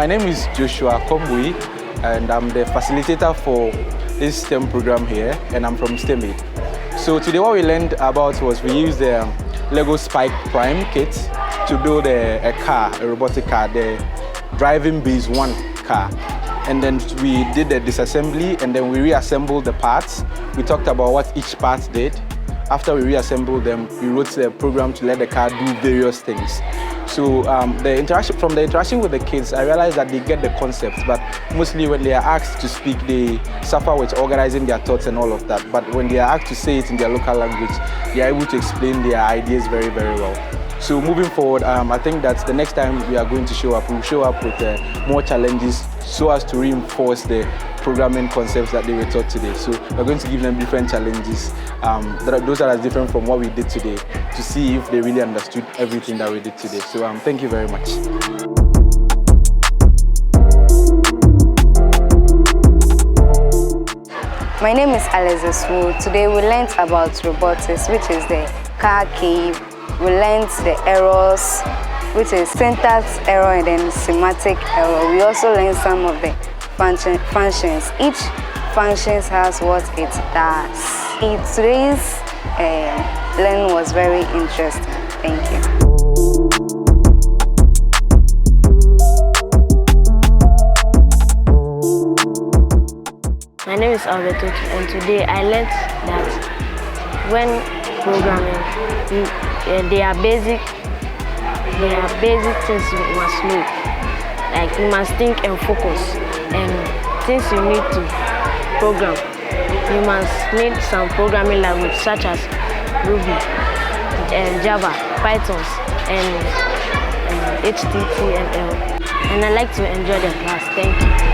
My name is Joshua Kombui, and I'm the facilitator for this STEM program here, and I'm from STEMaid. So today what we learned about was we used the Lego Spike Prime kit to build a car, a robotic car, the driving base 1 car. And then we did the disassembly, and then we reassembled the parts. We talked about what each part did. After we reassembled them, we wrote the program to let the car do various things. So from the interaction with the kids, I realized that they get the concepts, but mostly when they are asked to speak, they suffer with organizing their thoughts and all of that. But when they are asked to say it in their local language, they are able to explain their ideas very, very well. So moving forward, I think that the next time we are going to show up, we'll show up with more challenges so as to reinforce the programming concepts that they were taught today. So we're going to give them different challenges. Those are different from what we did today, to see if they really understood everything that we did today. So thank you very much. My name is Alexa Swo. Today we learned about robotics, which is the car cave. We learned the errors, which is syntax error and then semantic error. We also learned some of the functions. Each function has what it does. Today's learning was very interesting. Thank you. My name is Alberto, and today I learned that when programming, there are basic things you must know. Like you must think and focus, and things you need to program. You must need some programming language such as Ruby, Java, Python, and HTML. And I like to enjoy the class. Thank you.